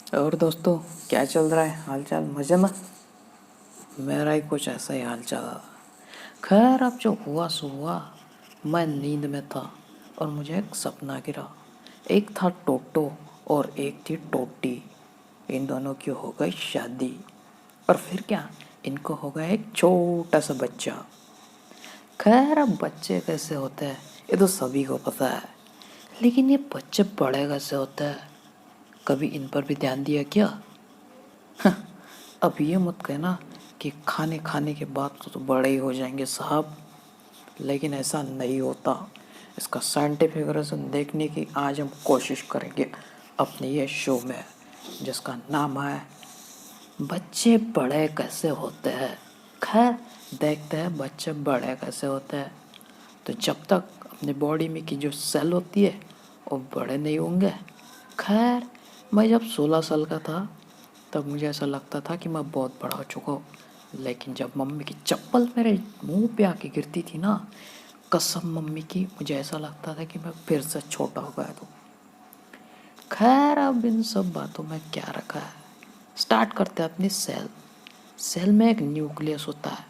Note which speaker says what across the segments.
Speaker 1: और दोस्तों, क्या चल रहा है? हाल चाल मजे में? मेरा ही कुछ ऐसा ही हाल चाल है। खैर, अब जो हुआ सो हुआ। मैं नींद में था और मुझे एक सपना गिरा। एक था टोटो और एक थी टोटी। इन दोनों की हो गई शादी। और फिर क्या, इनको हो गया एक छोटा सा बच्चा। खैर, अब बच्चे कैसे होते हैं ये तो सभी को पता है, लेकिन ये बच्चे बड़े कैसे होते हैं, कभी इन पर भी ध्यान दिया क्या? अब ये मत कहना कि खाने खाने के बाद तो बड़े ही हो जाएंगे साहब, लेकिन ऐसा नहीं होता। इसका साइंटिफिक रीज़न देखने की आज हम कोशिश करेंगे अपने ये शो में, जिसका नाम है बच्चे बड़े कैसे होते हैं। खैर, देखते हैं बच्चे बड़े कैसे होते हैं। तो जब तक अपने बॉडी में की जो सेल होती है वो बड़े नहीं होंगे। खैर, मैं जब 16 साल का था तब मुझे ऐसा लगता था कि मैं बहुत बड़ा हो चुका हूँ, लेकिन जब मम्मी की चप्पल मेरे मुंह पे आके गिरती थी ना, कसम मम्मी की, मुझे ऐसा लगता था कि मैं फिर से छोटा हो गया था। खैर, अब इन सब बातों में क्या रखा है, स्टार्ट करते हैं अपनी सेल। सेल में एक न्यूक्लियस होता है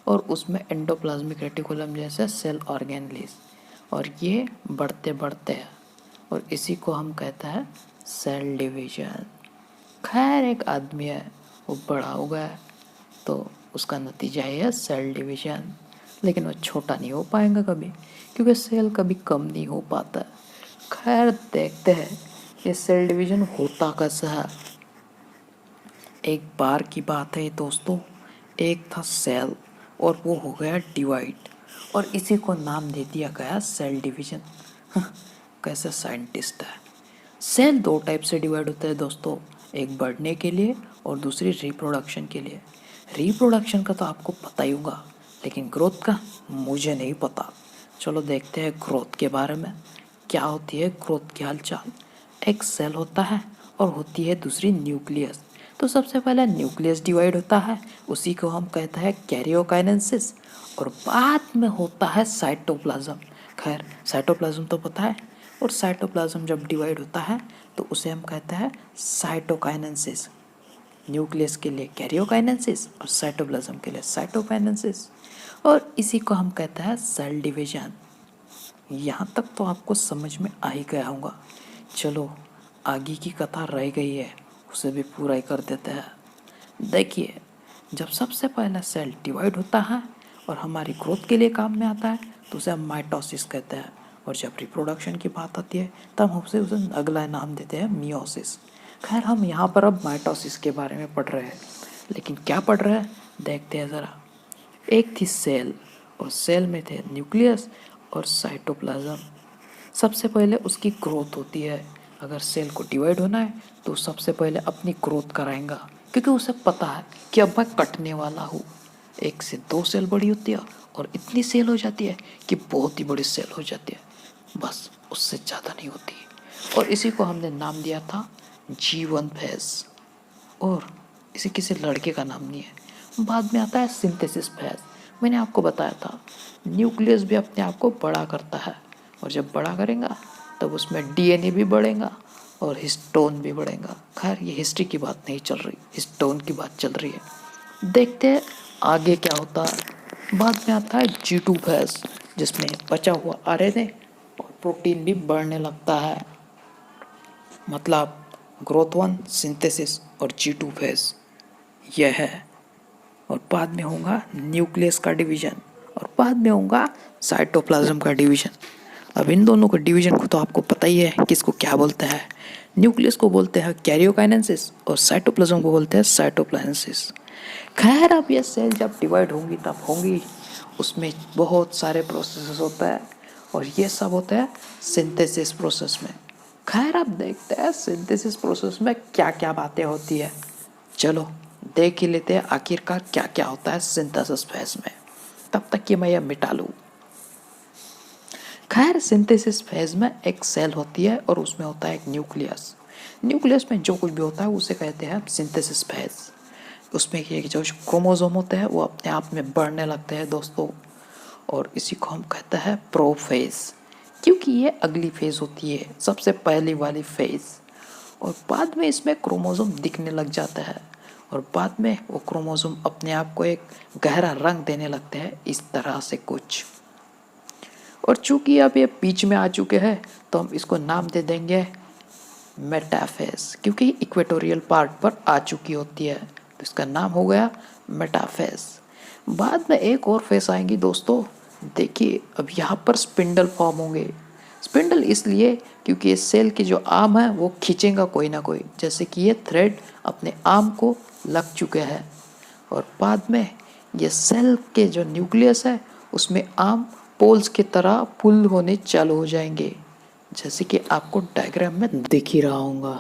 Speaker 1: और उसमें एंडोप्लाज्मिक रेटिकुलम जैसे सेल ऑर्गेनलीज, और ये बढ़ते बढ़ते हैं और इसी को हम कहते हैं सेल डिवीजन। खैर, एक आदमी है, वो बड़ा हो गया है, तो उसका नतीजा ये है सेल डिवीजन। लेकिन वो छोटा नहीं हो पाएगा कभी, क्योंकि सेल कभी कम नहीं हो पाता। खैर, देखते हैं ये सेल डिवीजन होता कैसा है। एक बार की बात है दोस्तों, एक था सेल और वो हो गया डिवाइड, और इसी को नाम दे दिया गया सेल डिवीजन। कैसे साइंटिस्ट है। सेल दो टाइप से डिवाइड होते हैं दोस्तों, एक बढ़ने के लिए और दूसरी रिप्रोडक्शन के लिए। रिप्रोडक्शन का तो आपको पता ही होगा, लेकिन ग्रोथ का मुझे नहीं पता। चलो देखते हैं ग्रोथ के बारे में, क्या होती है ग्रोथ की हालचाल। एक सेल होता है और होती है दूसरी न्यूक्लियस। तो सबसे पहले न्यूक्लियस डिवाइड होता है, उसी को हम कहते हैं कैरियोकाइनेसिस, और बाद में होता है साइटोप्लाज्म। खैर, साइटोप्लाज्म तो पता है, और साइटोप्लाज्म जब डिवाइड होता है तो उसे हम कहते हैं साइटोकाइनेसिस। न्यूक्लियस के लिए कैरियोकाइनेसिस और साइटोप्लाज्म के लिए साइटोकाइनेसिस, और इसी को हम कहते हैं सेल डिवीजन। यहाँ तक तो आपको समझ में आ ही गया होगा। चलो, आगे की कथा रह गई है, उसे भी पूरा ही कर देते हैं। देखिए, जब सबसे पहला सेल डिवाइड होता है और हमारी ग्रोथ के लिए काम में आता है तो उसे हम माइटोसिस कहते हैं, और जब रिप्रोडक्शन की बात आती है तब हम उसे अगला नाम देते हैं मियोसिस। खैर, हम यहाँ पर अब माइटोसिस के बारे में पढ़ रहे हैं, लेकिन क्या पढ़ रहे हैं देखते हैं ज़रा। एक थी सेल, और सेल में थे न्यूक्लियस और साइटोप्लाज्म। सबसे पहले उसकी ग्रोथ होती है। अगर सेल को डिवाइड होना है तो सबसे पहले अपनी ग्रोथ कराएगा, क्योंकि उसे पता है कि अब मैं कटने वाला हूँ। एक से दो सेल बड़ी होती है और इतनी सेल हो जाती है कि बहुत ही बड़ी सेल हो जाती है, बस उससे ज़्यादा नहीं होती। और इसी को हमने नाम दिया था जीवन फेज। और इसे किसी लड़के का नाम नहीं है। बाद में आता है सिंथेसिस फेज। मैंने आपको बताया था न्यूक्लियस भी अपने आप को बड़ा करता है, और जब बड़ा करेगा तब उसमें डीएनए भी बढ़ेगा और हिस्टोन भी बढ़ेगा। खैर, ये हिस्ट्री की बात नहीं चल रही, हिस्टोन की बात चल रही है। देखते हैं आगे क्या होता है। बाद में आता है G2 फेज, जिसमें बचा हुआ आरएनए और प्रोटीन भी बढ़ने लगता है। मतलब ग्रोथ वन, सिंथेसिस और G2 फेज यह है। और बाद में होगा न्यूक्लियस का डिवीजन, और बाद में होगा साइटोप्लाज्म का डिवीजन। अब इन दोनों के डिवीजन को तो आपको पता ही है किसको क्या बोलते हैं। न्यूक्लियस को बोलते हैं कैरियोकाइनेसिस और साइटोप्लाज्म को बोलते हैं साइटोप्लाज्मिस। खैर, अब ये सेल जब डिवाइड होंगी तब होंगी, उसमें बहुत सारे प्रोसेसेस होता है, और ये सब होता है सिंथेसिस प्रोसेस में। खैर, अब देखते हैं सिंथेसिस प्रोसेस में क्या क्या बातें होती है। चलो देख ही लेते हैं आखिरकार क्या क्या होता है सिंथेसिस फेज में। तब तक कि मैं यह मिटा लूँ। खैर, सिंथेसिस फेज में एक सेल होती है और उसमें होता है एक न्यूक्लियस। न्यूक्लियस में जो कुछ भी होता है उसे कहते हैं सिंथेसिस फेज। उसमें ये जो क्रोमोसोम होते हैं वो अपने आप में बढ़ने लगते हैं दोस्तों, और इसी को हम कहते हैं प्रोफेज, क्योंकि ये अगली फेज होती है, सबसे पहली वाली फेज। और बाद में इसमें क्रोमोसोम दिखने लग जाता है और बाद में वो क्रोमोसोम अपने आप को एक गहरा रंग देने लगते हैं, इस तरह से कुछ। और चूंकि अब ये बीच में आ चुके हैं तो हम इसको नाम दे देंगे मेटाफेज, क्योंकि इक्वेटोरियल पार्ट पर आ चुकी होती है तो इसका नाम हो गया मेटाफेज। बाद में एक और फेस आएंगी दोस्तों। देखिए अब यहाँ पर स्पिंडल फॉर्म होंगे। स्पिंडल इसलिए क्योंकि ये सेल के जो आर्म है वो खींचेगा कोई ना कोई, जैसे कि ये थ्रेड अपने आर्म को लग चुके हैं। और बाद में ये सेल के जो न्यूक्लियस है उसमें आर्म पोल्स की तरह पुल होने चालू हो जाएंगे, जैसे कि आपको डायग्राम में दिख ही रहा होगा।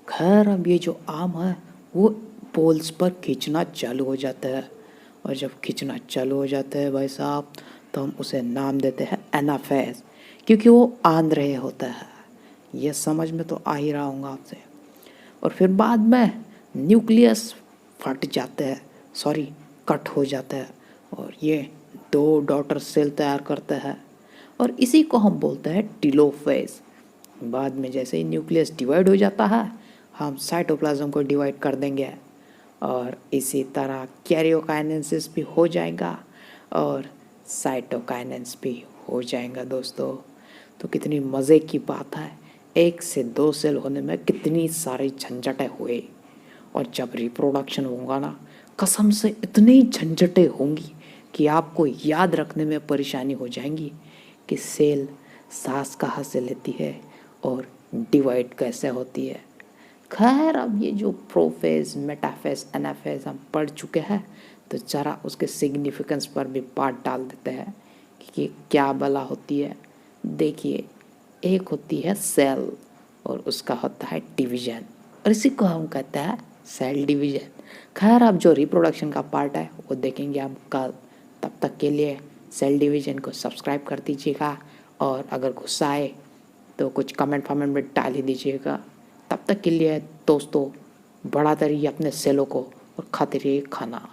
Speaker 1: खैर अब ये जो आर्म है वो पोल्स पर खींचना चालू हो जाता है और जब खींचना चालू हो जाता है भाई साहब तो हम उसे नाम देते हैं एनाफेज, क्योंकि वो आंध रहे होता है। ये समझ में तो आ ही रहा होगा आपसे। और फिर बाद में न्यूक्लियस फट जाता है, सॉरी कट हो जाता है और ये 2 डॉटर सेल तैयार करता है और इसी को हम बोलते हैं टीलोफेज। बाद में जैसे ही न्यूक्लियस डिवाइड हो जाता है हम साइटोप्लाज्म को डिवाइड कर देंगे और इसी तरह कैरियोकाइनेसिस भी हो जाएगा और साइटोकाइनेसिस भी हो जाएगा दोस्तों। तो कितनी मज़े की बात है, 1 से 2 सेल होने में कितनी सारी झंझटें हुए और जब रिप्रोडक्शन होगा ना कसम से इतनी झंझटें होंगी कि आपको याद रखने में परेशानी हो जाएंगी कि सेल सांस कहाँ से लेती है और डिवाइड कैसे होती है। खैर अब ये जो प्रोफेज, मेटाफेज, एनाफेज हम पढ़ चुके हैं तो ज़रा उसके सिग्निफिकेंस पर भी बात डाल देते हैं कि क्या भला होती है। देखिए एक होती है सेल और उसका होता है डिवीजन और इसी को हम कहते हैं सेल डिवीजन। खैर अब जो रिप्रोडक्शन का पार्ट है वो देखेंगे हम कल। तब तक के लिए सेल डिवीजन को सब्सक्राइब कर दीजिएगा और अगर गुस्सा आए तो कुछ कमेंट में डाल ही दीजिएगा। तब तक के लिए दोस्तों बढ़ाते रहिए अपने सेलों को और खाते रहिए खाना।